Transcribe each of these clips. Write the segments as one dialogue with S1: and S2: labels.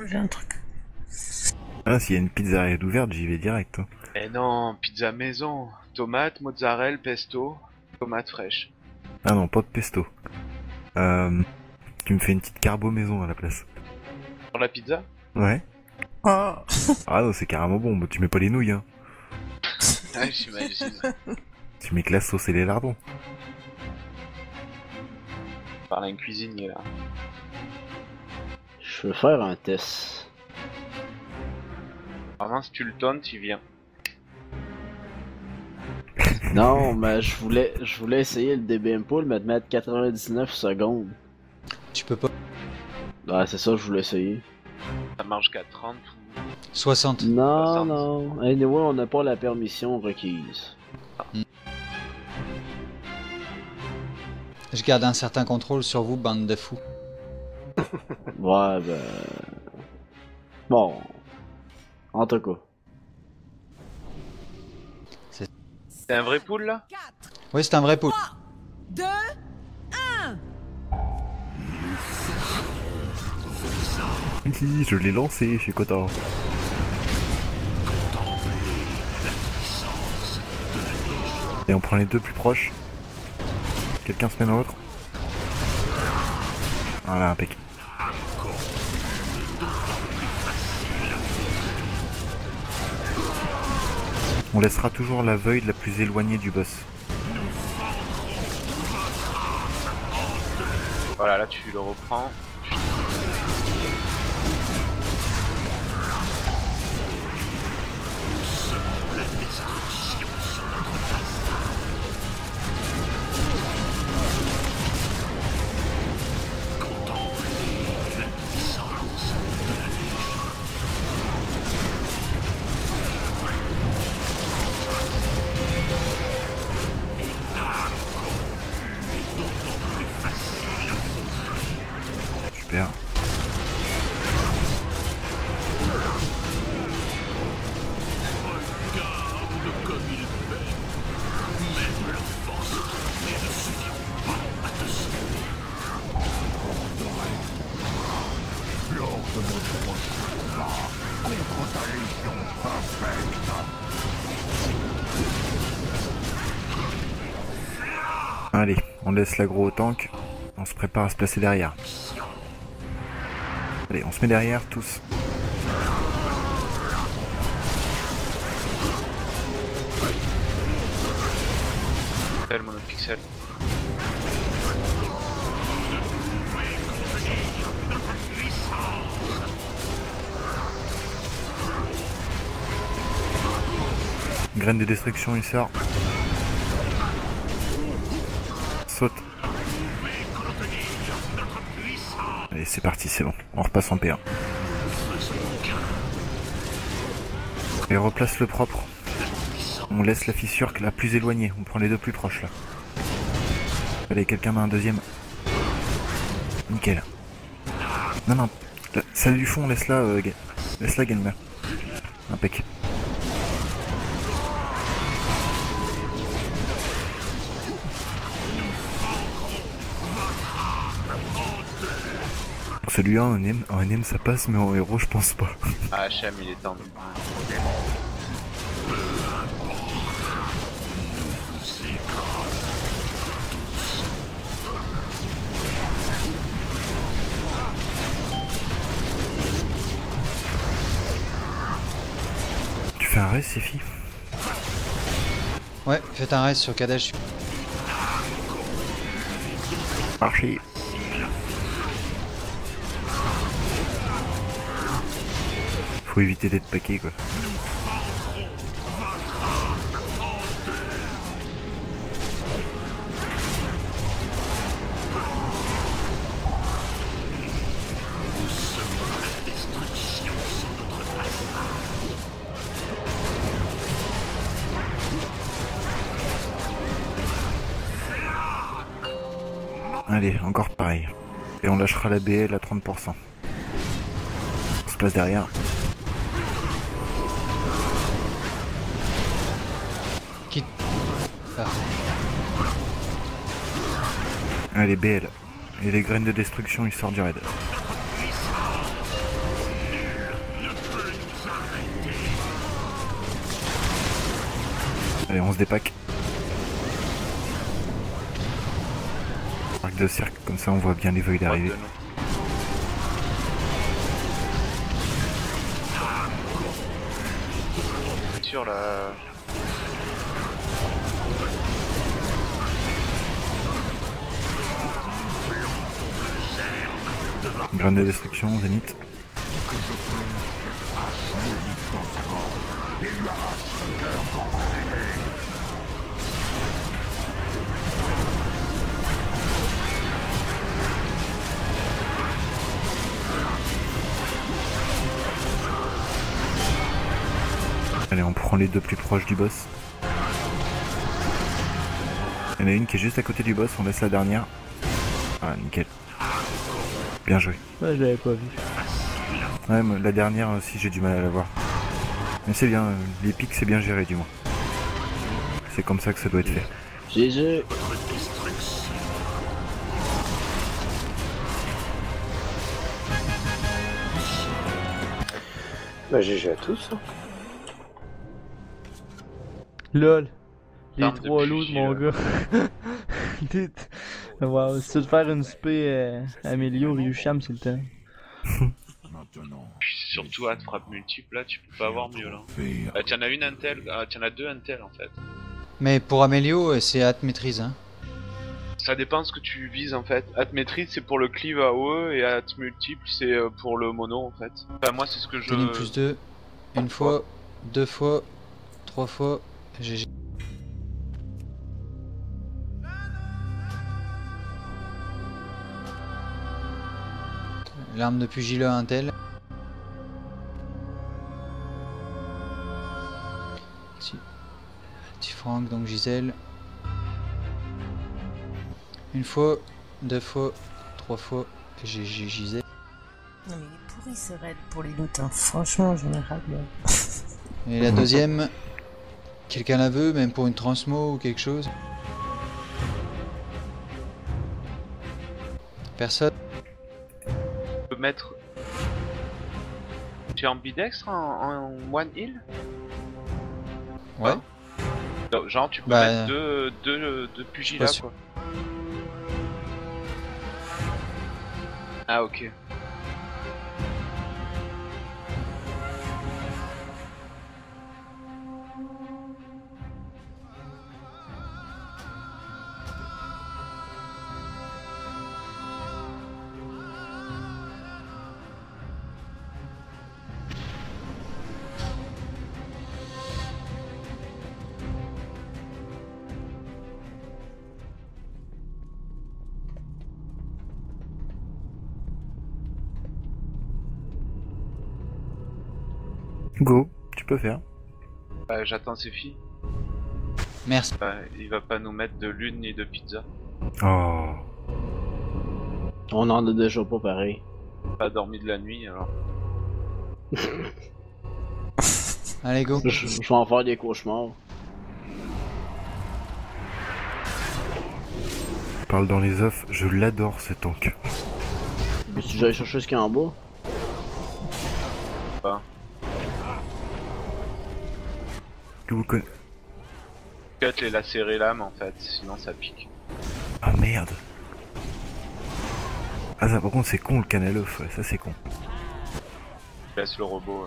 S1: J'ai un truc.
S2: Ah, s'il y a une pizzeria ouverte, j'y vais direct. Hein.
S3: Eh non, pizza maison. Tomate, mozzarella, pesto, tomate fraîche.
S2: Ah non, pas de pesto. Tu me fais une petite carbo maison à la place.
S3: Pour la pizza?
S2: Ouais.
S1: Ah.
S2: Ah non, c'est carrément bon. Bah, tu mets pas les nouilles, hein.
S3: Ah, j'imagine.
S2: Tu mets que la sauce et les lardons.
S3: Par un cuisinier là.
S4: Je veux faire un test.
S3: Vraiment, si tu le tonnes, tu viens.
S4: Non, mais je voulais essayer le DBM Pool, mais de mettre 99 secondes.
S5: Tu peux pas.
S4: Ouais, c'est ça que je voulais essayer.
S3: Ça marche qu'à 30 ou...
S5: 60.
S4: Non,
S3: 60.
S4: non. Anyway, on n'a pas la permission requise.
S5: Je garde un certain contrôle sur vous, bande de fous.
S4: Ouais, ben... Bon. En tout cas.
S3: C'est un vrai pool là?
S5: Oui, c'est un vrai pool.
S6: 2, 1.
S2: Hi, je l'ai lancé, je suis content. Et on prend les deux plus proches. Quelqu'un se met dans l'autre. Voilà, impeccable. On laissera toujours la veuille la plus éloignée du boss.
S3: Voilà, là tu le reprends.
S2: Super. Allez, on laisse l'aggro au tank. On se prépare à se placer derrière. Allez, on se met derrière tous.
S3: Pixel, monopixel.
S2: Graine de destruction, il sort. Saute. Allez, c'est parti, c'est bon. On repasse en P1. Et replace le propre. On laisse la fissure la plus éloignée. On prend les deux plus proches là. Allez, quelqu'un met un deuxième. Nickel. Non, non. Celle du fond, laisse-la, laisse-la, Gamer. Impec. Celui-là, en NM ça passe, mais en héros je pense pas.
S3: Ah, HM il est tendu.
S2: Tu fais un reste, Sefi?
S5: Ouais, faites un reste sur Kadesh.
S2: Marché. Faut éviter d'être paqué quoi. Allez, encore pareil. Et on lâchera la BL à 30%. On se place derrière.
S5: Quitte. Ah.
S2: Allez, BL. Et les graines de destruction, ils sortent du raid. Allez, on se dépack. Arc de cercle, comme ça on voit bien les feuilles d'arrivée.
S3: Droite de nous. Sur la...
S2: Graine de destruction, zénith. Allez, on prend les deux plus proches du boss. Il y en a une qui est juste à côté du boss, on laisse la dernière. Ah, nickel. Bien joué.
S1: Ouais, je l'avais pas vu.
S2: Ouais, mais la dernière aussi, j'ai du mal à la voir. Mais c'est bien, les pics c'est bien géré du moins. C'est comme ça que ça doit être fait.
S4: GG.
S7: Bah GG à tous.
S1: LOL. Les
S3: Arme de
S1: 3 loot,
S3: fusil,
S1: mon
S3: là.
S1: gars. Wow, si tu veux te faire une spé Amélio, Ryusham, c'est le temps.
S3: Puis surtout à frappe multiple là, tu peux pas avoir mieux là. T'en as une Intel, t'en as deux Intel en fait.
S5: Mais pour Amélio, c'est hâte maîtrise. Hein.
S3: Ça dépend de ce que tu vises en fait. At maîtrise c'est pour le cleave AOE et at multiple c'est pour le mono en fait. Enfin moi c'est ce que je...
S5: Tenir plus 2, une fois, deux fois, trois fois, GG. L'arme de pugilat Intel. Petit Franck, donc Gisèle. Une fois, deux fois, trois fois, GG Gisèle.
S8: Non mais il est pourri ce raid pour les loots, hein. Franchement en général.
S5: Et la deuxième, quelqu'un la veut, même pour une transmo ou quelque chose? Personne?
S3: Tu peux mettre... Tu es ambidextre en one heal?
S5: Ouais.
S3: Non, genre tu peux
S5: Bah,
S3: mettre deux pugilats
S5: sûr.
S3: quoi. Ah ok.
S2: Go, tu peux faire.
S3: J'attends ses filles.
S5: Merci.
S3: Il va pas nous mettre de lune ni de pizza.
S2: Oh.
S4: On en a déjà pas pareil.
S3: Pas dormi de la nuit alors.
S5: Allez, go.
S4: Je vais en faire des cauchemars.
S2: Parle dans les offs, je l'adore ce tank.
S4: Mais si j'allais chercher ce qu'il y a en bas.
S2: Que vous connaissez.
S3: Cut les lacérer l'âme en fait, sinon ça pique.
S2: Ah merde. Ah ça par contre c'est con le canal off, ouais, ça c'est con.
S3: Je laisse le robot.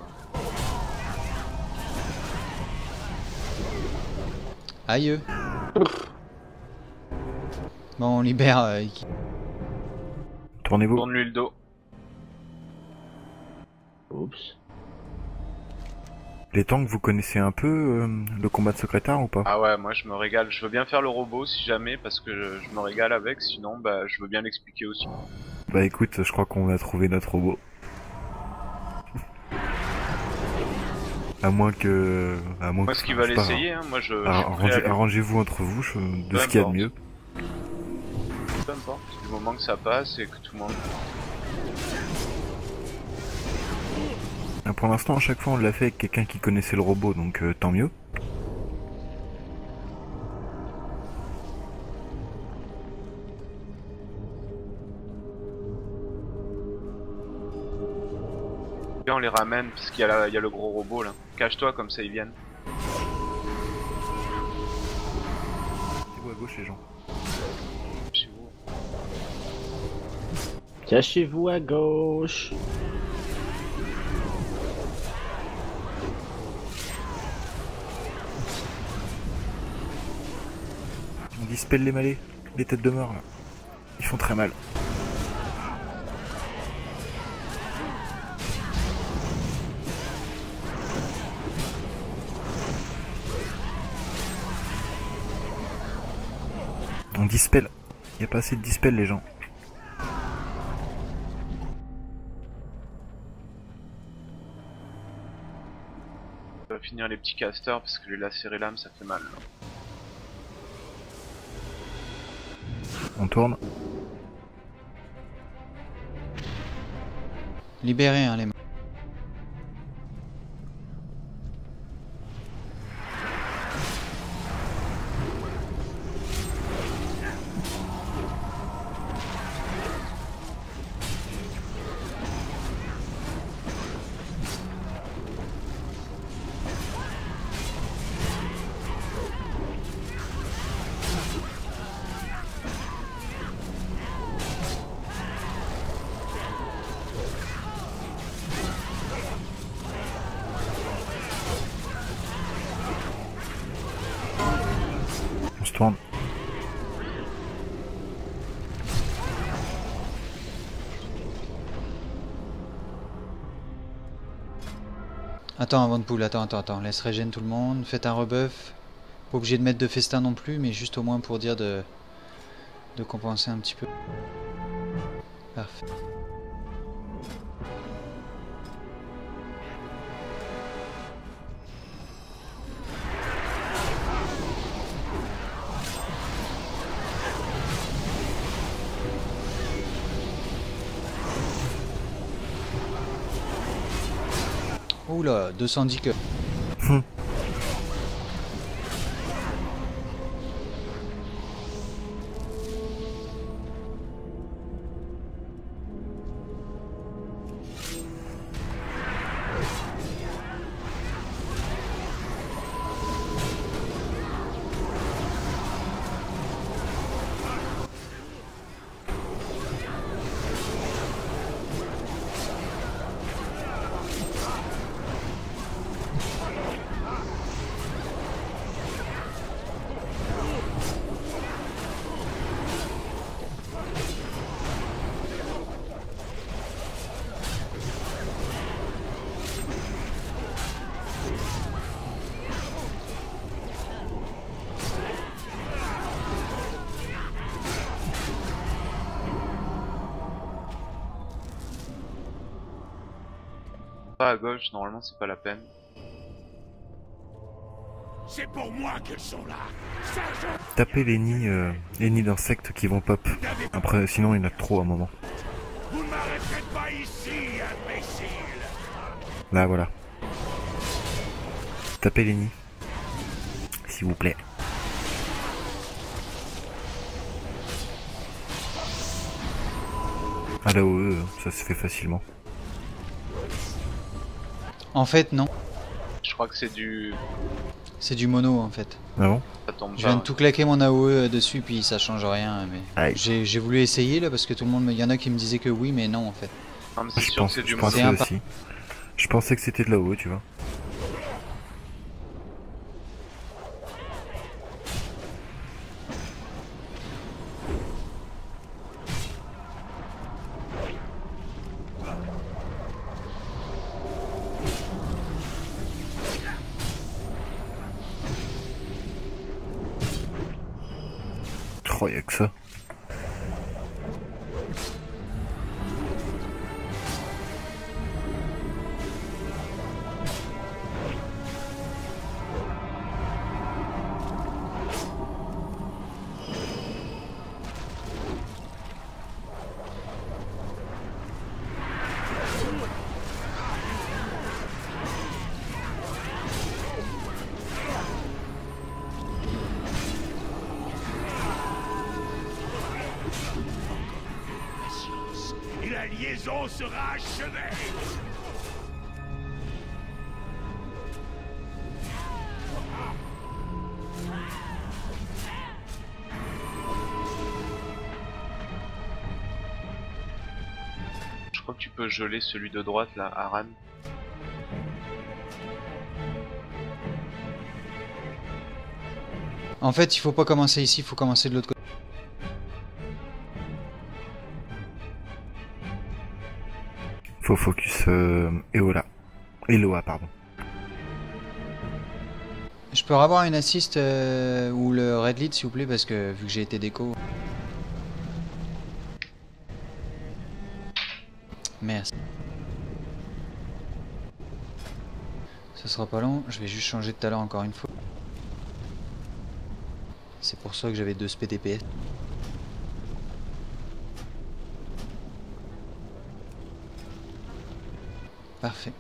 S5: Aïe. Bon, on libère.
S2: Tournez-vous.
S3: Tourne-lui le dos.
S4: Oups.
S2: Les tanks, vous connaissez un peu le combat de secrétaire ou pas?
S3: Ah ouais, moi je me régale. Je veux bien faire le robot si jamais parce que je me régale avec. Sinon, bah je veux bien l'expliquer aussi.
S2: Bah écoute, je crois qu'on a trouvé notre robot. À moins que...
S3: Moi ce qu'il va
S2: c'est pas
S3: l'essayer, hein, moi je...
S2: Arrangez-vous entre vous de ce qu'il y a de mieux.
S3: Peu importe, du moment que ça passe et que tout le monde...
S2: Pour l'instant, à chaque fois, on l'a fait avec quelqu'un qui connaissait le robot, donc tant mieux.
S3: Et on les ramène parce qu'il y a le gros robot là. Cache-toi comme ça ils viennent.
S2: gauche les gens.
S3: Chez vous.
S4: Cachez-vous à gauche.
S2: On dispelle les malais, les têtes de mort là. Ils font très mal. On dispelle. Il n'y a pas assez de dispel les gens.
S3: On va finir les petits casters parce que les lacérer l'âme ça fait mal. Là.
S2: On tourne.
S5: Libérez hein, les mains.
S2: On se tourne.
S5: Attends avant de poule, attends, laisse régène tout le monde, faites un rebuff. Pas obligé de mettre de festin non plus, mais juste au moins pour dire de compenser un petit peu. Parfait. Oula, 210 que.
S3: Pas à gauche, normalement c'est pas la peine.
S7: C'est pour moi qu'elles sont là.
S2: Tapez les nids d'insectes qui vont pop. Après, sinon il y en a trop à un moment.
S7: Vous ne m'arrêterez pas ici, imbécile.
S2: Là, voilà. Tapez les nids. S'il vous plaît. Ah là, ça se fait facilement.
S5: En fait, non.
S3: Je crois que c'est du...
S5: C'est du mono en fait.
S2: Ah bon?
S3: Ça tombe
S5: Je
S3: pas.
S5: viens de tout claquer mon AOE dessus puis ça change rien. Mais
S2: Aïe.
S5: j'ai voulu essayer là parce que tout le monde, il y en a qui me disaient que oui mais non en fait.
S3: Non, mais c'est
S2: Je
S3: sûr que c'est du
S2: pensais
S3: mono.
S2: aussi. Je pensais que c'était de la haut, tu vois. Oh, y'a que ça.
S7: Et la liaison sera achevée.
S3: que tu peux geler celui de droite là, Aran.
S5: En fait, il faut pas commencer ici, il faut commencer de l'autre côté.
S2: Faut focus Eola. Eloa, pardon.
S5: Je peux avoir une assist ou le red lead s'il vous plaît, parce que vu que j'ai été déco. Merci. Ça sera pas long, je vais juste changer de talent encore une fois. C'est pour ça que j'avais 2 SPDPS. Parfait.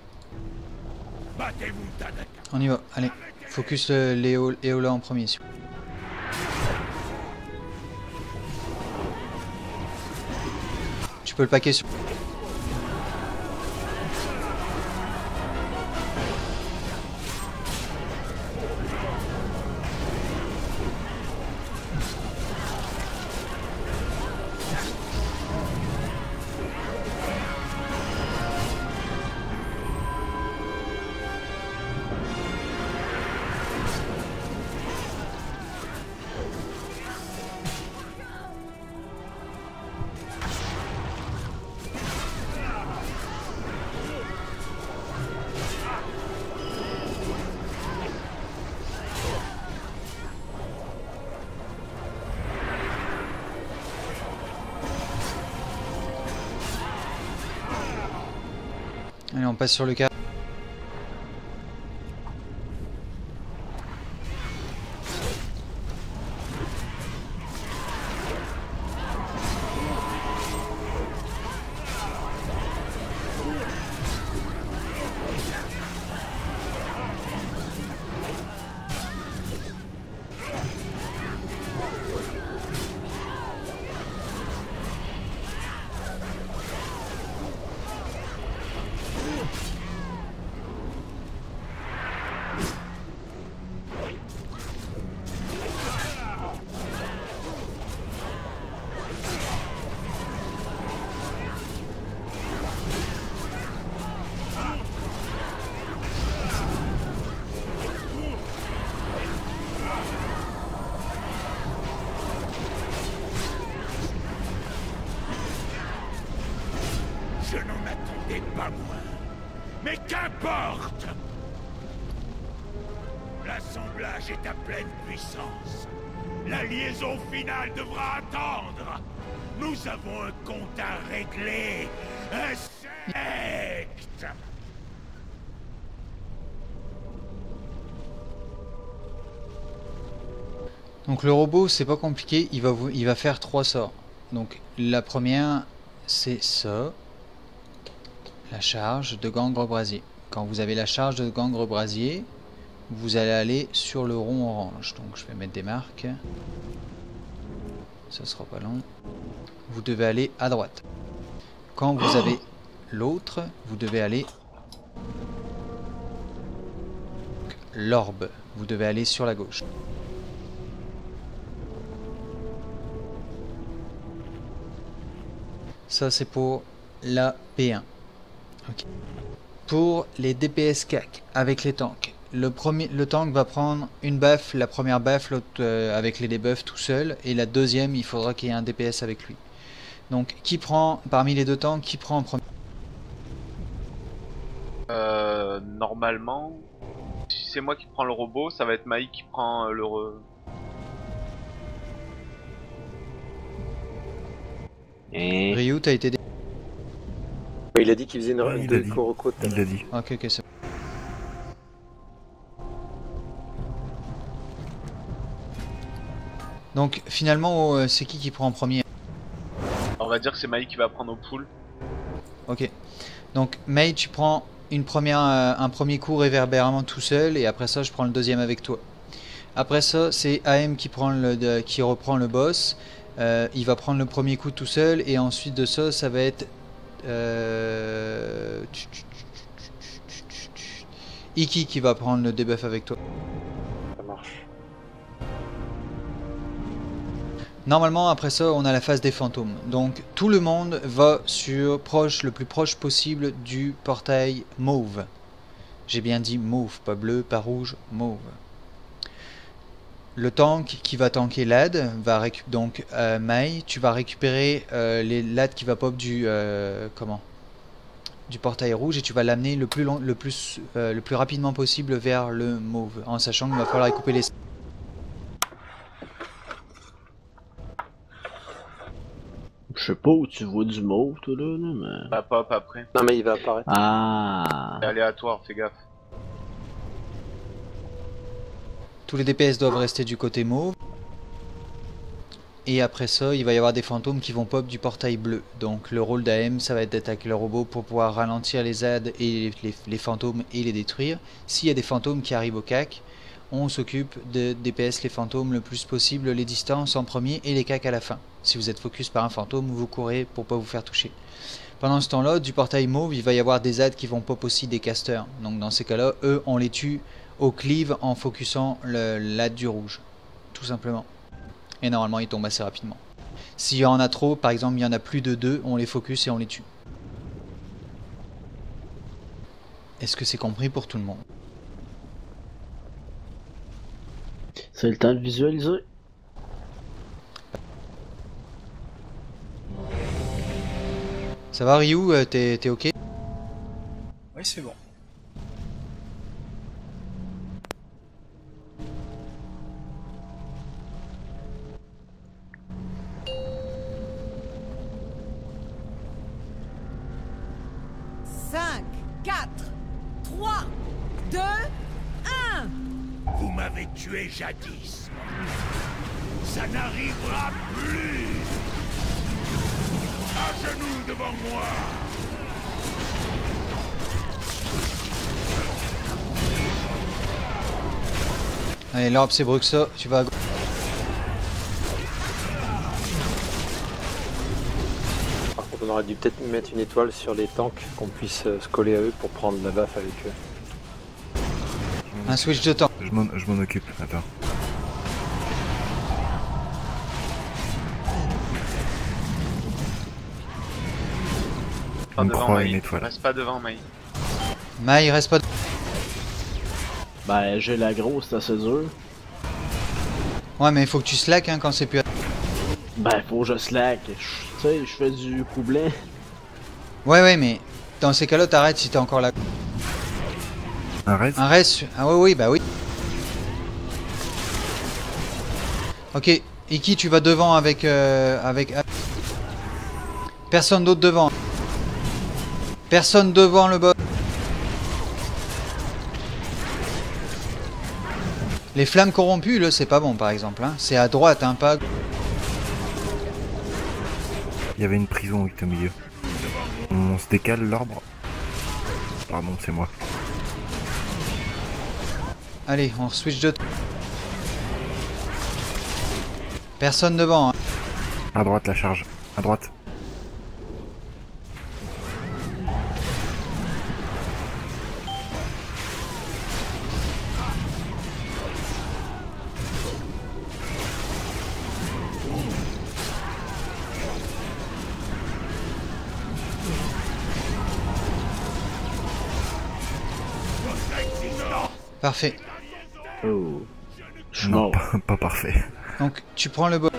S5: On y va, allez. Focus Eola en premier. Tu peux le paquer sur... Allez, on passe sur le cas.
S7: Je n'en attendais pas moins. Mais qu'importe! L'assemblage est à pleine puissance. La liaison finale devra attendre. Nous avons un compte à régler. Un secte!
S5: Donc le robot, c'est pas compliqué, il va faire 3 sorts. Donc la première, c'est ça. La charge de gangre brasier. Quand vous avez la charge de gangre brasier, vous allez aller sur le rond orange. Donc je vais mettre des marques. Ça sera pas long. Vous devez aller à droite. Quand vous avez l'autre, vous devez aller l'orbe. Vous devez aller sur la gauche. Ça c'est pour la P1. Okay. Pour les DPS CAC avec les tanks, le tank va prendre une buff, la première buff, l'autre avec les debuffs tout seul, et la deuxième il faudra qu'il y ait un DPS avec lui. Donc qui prend parmi les deux tanks, qui prend en premier?
S3: Normalement, si c'est moi qui prends le robot, ça va être Maï qui prend le
S5: Ryu, t'as été...
S9: Il a dit qu'il faisait une de Kuroko.
S2: Il l'a dit.
S5: Ok, ok, c'est bon. Donc finalement, c'est qui prend en premier?
S3: On va dire que c'est Maï qui va prendre au pool.
S5: Ok. Donc Mei, tu prends un premier coup réverbérément tout seul, et après ça je prends le deuxième avec toi. Après ça c'est AM qui reprend le boss. Il va prendre le premier coup tout seul, et ensuite de ça, ça va être Iki qui va prendre le debuff avec toi.
S9: Ça marche.
S5: Normalement, après ça, on a la phase des fantômes. Donc, tout le monde va sur le plus proche possible du portail mauve. J'ai bien dit mauve, pas bleu, pas rouge, mauve. Le tank qui va tanker l'AD va récupérer. Donc, Mai, tu vas récupérer l'AD qui va pop du portail rouge et tu vas l'amener le plus rapidement possible vers le mauve, en sachant qu'il va falloir couper les.
S4: Je sais pas où tu vois du mauve, toi là, mais.
S3: Ça pop après.
S9: Non, mais il va apparaître.
S4: Ah.
S3: C'est aléatoire, fais gaffe.
S5: Tous les DPS doivent rester du côté mauve. Et après ça, il va y avoir des fantômes qui vont pop du portail bleu. Donc le rôle d'AM, ça va être d'attaquer le robot pour pouvoir ralentir les ZAD et les fantômes et les détruire. S'il y a des fantômes qui arrivent au CAC, on s'occupe de DPS les fantômes le plus possible, les distances en premier et les CAC à la fin. Si vous êtes focus par un fantôme, vous courez pour pas vous faire toucher. Pendant ce temps-là, du portail mauve, il va y avoir des ZAD qui vont pop aussi des casters. Donc dans ces cas-là, eux, on les tue au cleave en focusant l'AD du rouge. Tout simplement. Et normalement, ils tombent assez rapidement. S'il y en a trop, par exemple, il y en a plus de 2, on les focus et on les tue. Est-ce que c'est compris pour tout le monde?
S4: C'est le temps de visualiser.
S5: Ça va Ryu, t'es ok?
S10: Oui, c'est bon.
S7: Vous m'avez tué jadis. Ça n'arrivera plus. À genoux devant moi.
S5: Allez, l'orbe c'est Bruxa, tu vas à gauche.
S9: Par contre, on aurait dû peut-être mettre une étoile sur les tanks, qu'on puisse se coller à eux pour prendre la baffe avec eux.
S5: Un switch de temps.
S2: Je m'en occupe, attends.
S3: Pas
S2: On
S3: devant
S2: croit
S3: Mai.
S2: une étoile.
S3: Reste pas devant Mai.
S5: Mai, reste pas.
S4: Ben, j'ai la grosse, c'est assez dur.
S5: Ouais, mais il faut que tu slack hein, quand c'est plus.
S4: Ben, faut que je slack. Tu sais, je fais du coup blanc.
S5: Ouais, mais dans ces cas-là, t'arrêtes si t'es encore là.
S2: Un reste?
S5: Un reste? Ah oui, bah oui. Ok, Iki, tu vas devant avec... Personne d'autre devant. Personne devant le boss. Les flammes corrompues, là, c'est pas bon, par exemple. Hein. C'est à droite, hein, pas...
S2: Il y avait une prison au milieu. On se décale l'arbre. Pardon, c'est moi.
S5: Allez, on switch de... Personne devant. Hein.
S2: À droite, la charge. À droite.
S5: Parfait.
S4: Oh. Je suis
S2: Non,
S4: mort.
S2: pas parfait.
S5: Donc, tu prends le boss.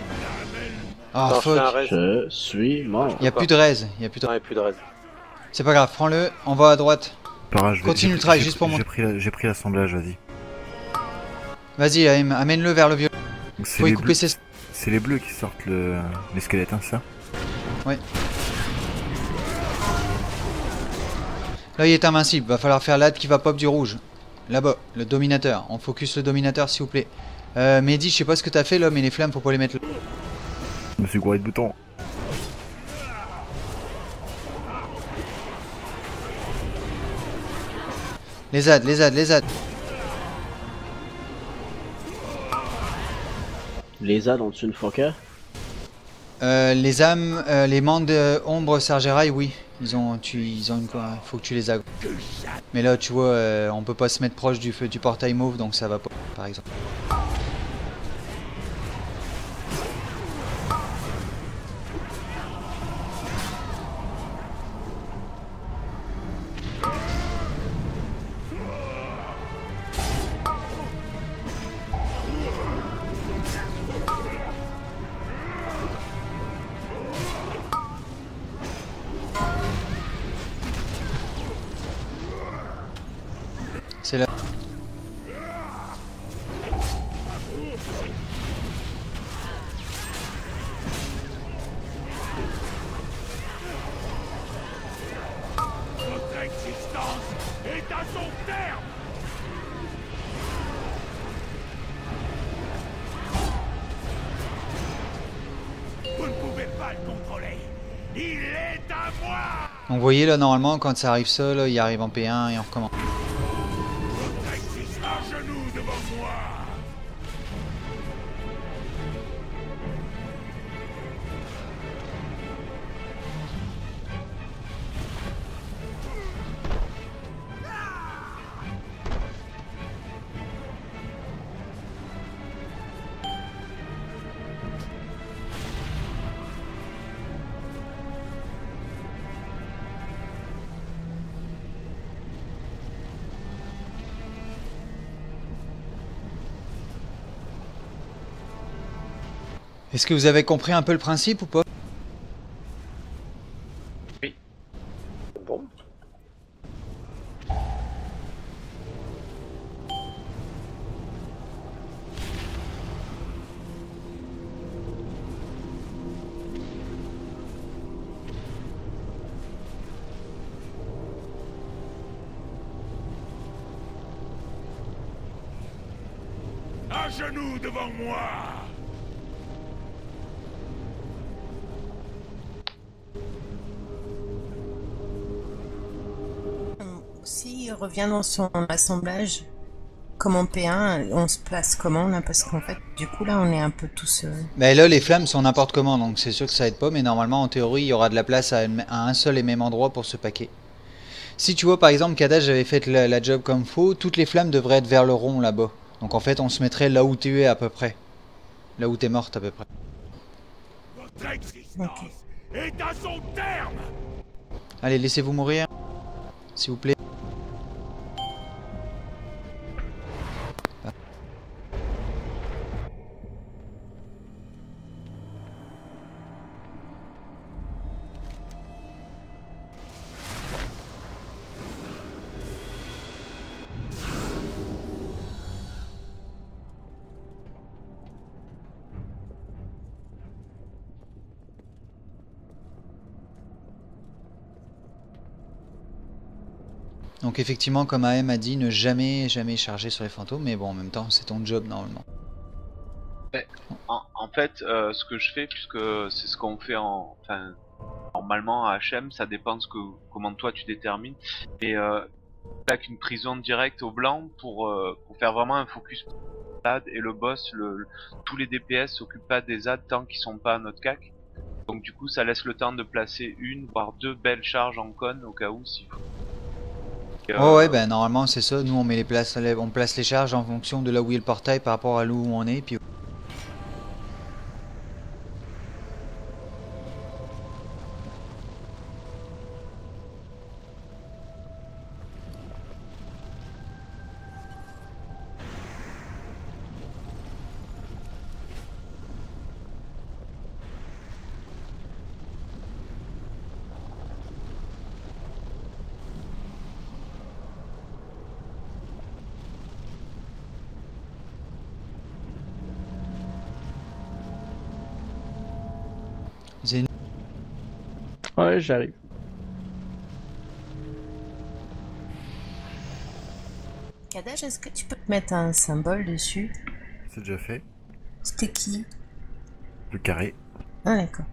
S5: Ah,
S9: Non, je fais un
S5: fuck.
S9: raid.
S4: Je suis mort.
S5: Il n'y a plus de raise. Il y a plus de...
S9: Non, il n'y a plus de raid.
S5: C'est pas grave, prends-le. On va à droite. Continue le travail, juste pour moi.
S2: J'ai pris l'assemblage, vas-y.
S5: Vas-y, amène-le vers le vieux. Faut y couper ses...
S2: C'est les bleus qui sortent les squelettes, hein, ça?
S5: Ouais. Là, il est invincible. Va falloir faire l'ad qui va pop du rouge. Là-bas, le dominateur. On focus le dominateur, s'il vous plaît. Mehdi, je sais pas ce que t'as fait là, mais les flammes, faut pas les mettre là.
S2: Je me suis gouré de boutons.
S5: Les ZAD, les ZAD, les ZAD.
S4: Les ZAD ont-tu une foca?
S5: Les âmes, les mandes ombre Sargerai, oui. Ils ont une quoi. Faut que tu les as. Mais là, tu vois, on peut pas se mettre proche du portail mauve, donc ça va pas, par exemple. C'est là.
S7: Votre existence est à son terme. Vous ne pouvez pas le contrôler. Il est à moi.
S5: Donc vous voyez là, normalement, quand ça arrive ça, là, il arrive en P1 et on recommence.
S7: Votre existence à genoux devant moi.
S5: Est-ce que vous avez compris un peu le principe ou pas?
S9: Bon.
S7: À genoux devant moi.
S8: S'il revient dans son assemblage, comme en P1, on se place comment là? Parce qu'en fait, du coup, là, on est un peu tous...
S5: Mais là, les flammes sont n'importe comment, donc c'est sûr que ça aide pas, mais normalement, en théorie, il y aura de la place à un seul et même endroit pour se paquer. Si tu vois, par exemple, Kadash avait fait la job comme faut, toutes les flammes devraient être vers le rond, là-bas. Donc en fait, on se mettrait là où tu es à peu près. Là où t'es morte, à peu près.
S7: Votre existence est à son terme.
S5: Allez, laissez-vous mourir, s'il vous plaît. Donc effectivement, comme AM a dit, ne jamais charger sur les fantômes, mais bon, en même temps, c'est ton job normalement.
S3: En fait, ce que je fais, puisque c'est ce qu'on fait enfin, normalement à HM, ça dépend de comment toi tu détermines. Et avec une prison directe au blanc pour faire vraiment un focus ZAD, et le boss, tous les DPS s'occupent pas des ZAD tant qu'ils sont pas à notre CAC. Donc du coup, ça laisse le temps de placer une voire deux belles charges en con au cas où s'il faut.
S5: Oh ouais, ben normalement c'est ça, nous on met on place les charges en fonction de là où est le portail par rapport à là où on est, puis...
S1: Ouais, j'arrive.
S8: Kadash, est-ce que tu peux te mettre un symbole dessus?
S2: C'est déjà fait.
S8: C'était qui?
S2: Le carré.
S8: Ah d'accord.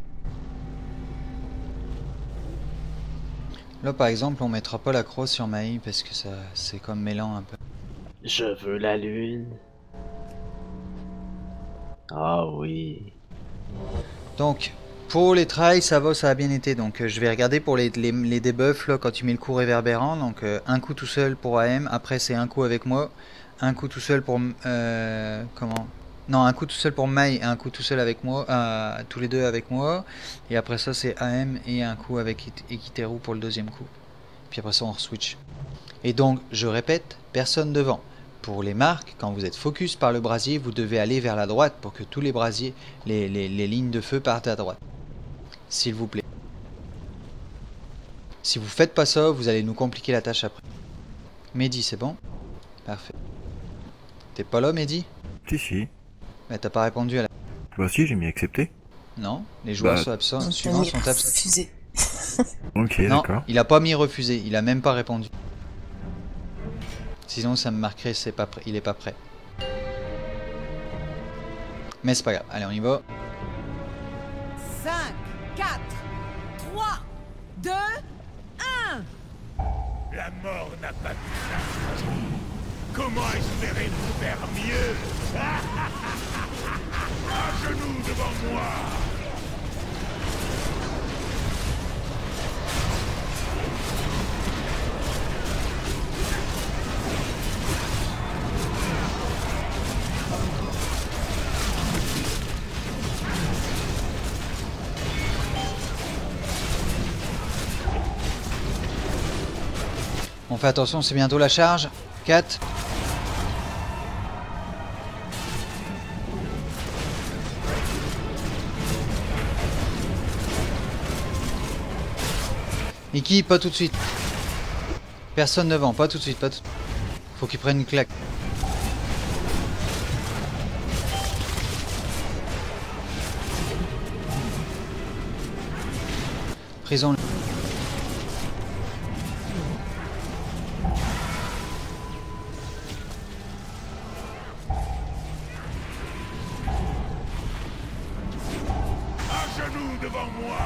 S5: Là par exemple, on mettra pas la croix sur Maï parce que ça c'est comme mêlant un peu.
S4: Je veux la lune. Ah oui.
S5: Donc, pour les trails, ça va, ça a bien été. Donc je vais regarder pour les debuffs là, quand tu mets le coup réverbérant. Donc un coup tout seul pour AM, après c'est un coup avec moi, un coup tout seul pour... comment? Non, un coup tout seul pour Mai et un coup tout seul avec moi, tous les deux avec moi. Et après ça c'est AM et un coup avec Ekiteru pour le deuxième coup. Puis après ça on re-switch. Et donc, je répète, personne devant. Pour les marques, quand vous êtes focus par le brasier, vous devez aller vers la droite pour que tous les brasiers, les lignes de feu partent à droite. S'il vous plaît. Si vous faites pas ça, vous allez nous compliquer la tâche après. Mehdi, c'est bon? Parfait. T'es pas là, Mehdi?
S2: Si.
S5: Bah t'as pas répondu à la...
S2: Bah si, j'ai mis accepter.
S5: Non, les joueurs
S2: Bah,
S5: sont absents,
S8: On
S5: suivants
S8: t'a
S5: sont
S8: mis
S5: absents.
S8: refusé.
S2: Ok,
S5: Non,
S2: d'accord.
S5: il a pas mis refusé, il a même pas répondu. Sinon ça me marquerait c'est pas prêt, il est pas prêt. Mais c'est pas grave, allez on y va.
S6: 5, 4, 3, 2, 1.
S7: La mort n'a pas pu s'arrêter. Comment espérez-vous faire mieux? À genoux devant moi!
S5: On fait attention, c'est bientôt la charge. 4. Iki, pas tout de suite. Personne ne vend, pas tout de suite, pas tout. Faut qu'il prenne une claque. Prison.
S7: À genoux devant moi!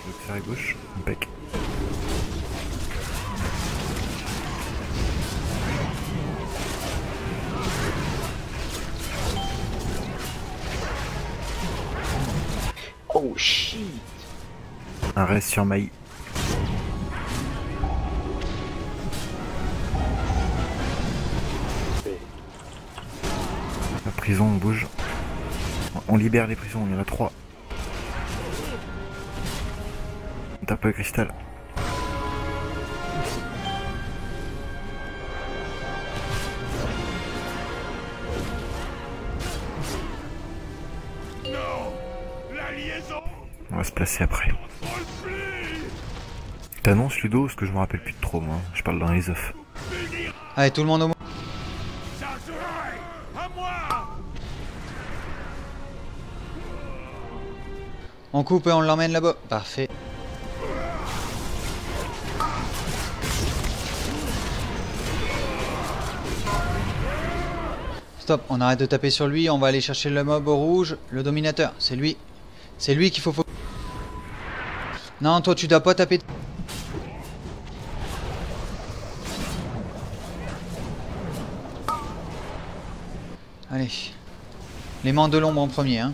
S2: Boxer à gauche, impec.
S4: Oh shit!
S2: Un reste sur Maï. La prison, on bouge. On libère les prisons, il y en a 3. On tape le cristal.
S7: Non! La liaison!
S2: On va se placer après. T'annonces Ludo, parce que je me rappelle plus de trop moi. Je parle dans les œufs.
S5: Allez, tout le monde au moins.
S7: Ça serait à moi!
S5: On coupe et on l'emmène là-bas. Parfait. Stop, on arrête de taper sur lui, on va aller chercher le mob au rouge, le dominateur, c'est lui. C'est lui qu'il faut... Non, toi tu dois pas taper... Allez. Les mains de l'ombre en premier, hein.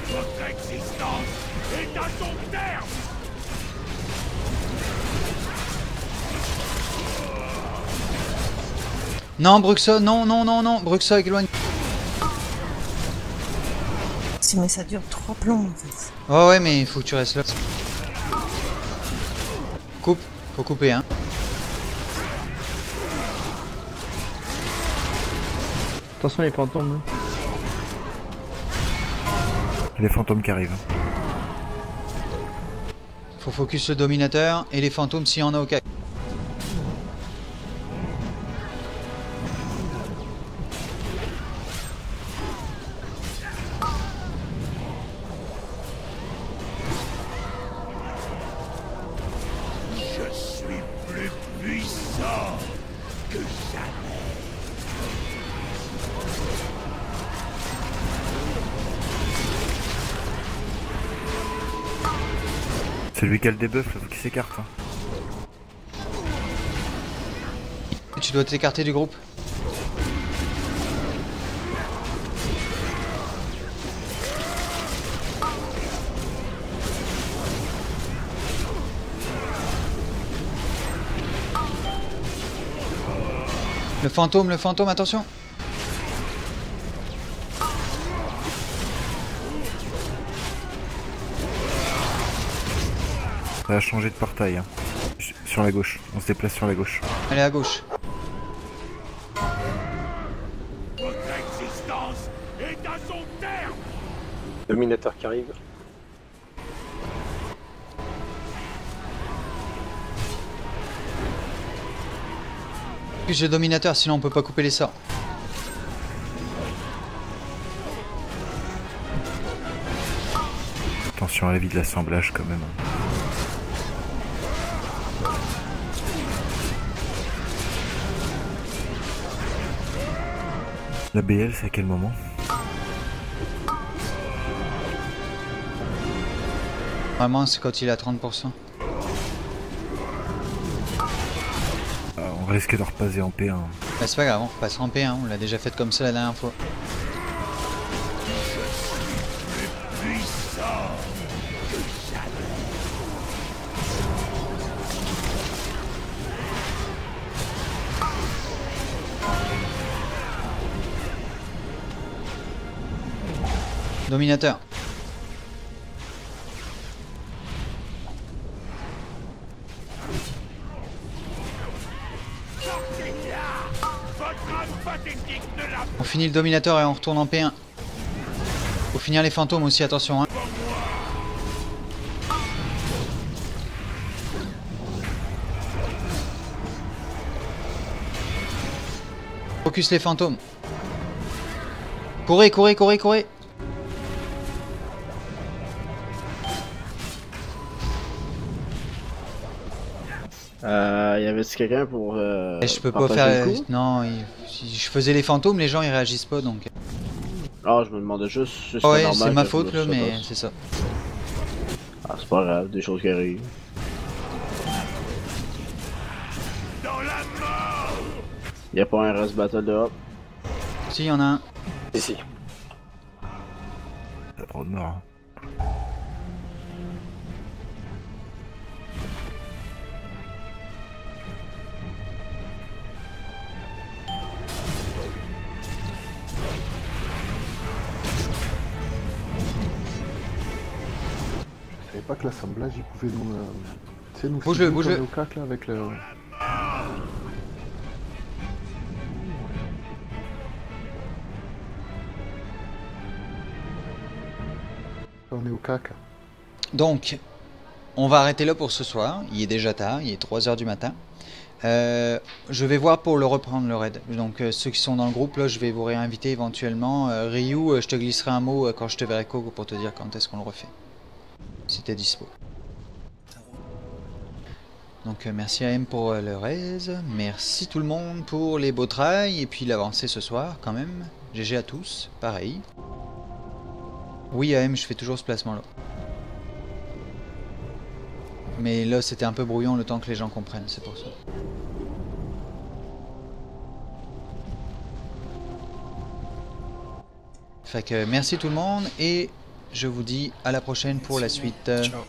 S7: Votre existence est à son terme!
S5: Non, Bruxa, non, Bruxa, éloigne.
S8: Si, mais ça dure 3 plombs en fait.
S5: Oh ouais, mais il faut que tu restes là. Coupe, faut couper, hein.
S1: Attention les fantômes.
S2: Les fantômes qui arrivent.
S5: Faut focus le dominateur et les fantômes s'il y en a au cas.
S7: Je suis plus puissant que jamais.
S2: Celui qui a le debuff, là, faut qu'il s'écarte. Hein.
S5: Tu dois t'écarter du groupe. Le fantôme, attention.
S2: Ça a changé de portail. Hein. Sur la gauche, on se déplace sur la gauche.
S5: Allez à gauche.
S7: son terme.
S9: Dominateur qui arrive.
S5: Plus de dominateur, sinon on peut pas couper les sorts.
S2: Attention à la vie de l'assemblage quand même. La BL, c'est à quel moment?
S5: Vraiment, c'est quand il est à 30%.
S2: On risque de repasser en P1.
S5: Bah, c'est pas grave, on repassera en P1, on l'a déjà fait comme ça la dernière fois. Dominateur. On finit le dominateur et on retourne en P1. Faut finir les fantômes aussi, attention hein. Focus les fantômes. Courez, courez, courez, courez.
S4: Y avait-tu quelqu'un pour.
S5: Je peux pas faire. Non, si je faisais les fantômes, les gens ils réagissent pas donc.
S4: Ah, je me demandais juste.
S5: Ouais, c'est ma faute là, mais c'est ça.
S4: Ah, c'est pas grave, des choses qui arrivent.
S7: Dans la mort.
S4: Y'a pas un rest battle dehors?
S5: Si, y'en a un.
S9: Ici.
S2: T'as trop de mort.
S11: Je savais pas que l'assemblage il pouvait nous. Tu sais, nous
S5: bouge-le, bouge-le.
S11: au cac là avec le. On est au cac.
S5: Donc, on va arrêter là pour ce soir. Il est déjà tard, il est 3 h du matin. Je vais voir pour le reprendre le raid. Donc ceux qui sont dans le groupe là, je vais vous réinviter éventuellement. Ryu, je te glisserai un mot quand je te verrai Kogo pour te dire quand est-ce qu'on le refait. Si t'es dispo. Donc merci à M pour le raise. Merci tout le monde pour les beaux trails et puis l'avancée ce soir quand même. GG à tous, pareil. Oui AM, je fais toujours ce placement là. Mais là c'était un peu brouillon le temps que les gens comprennent, c'est pour ça. Fait que merci tout le monde et je vous dis à la prochaine pour la suite.
S10: Ciao.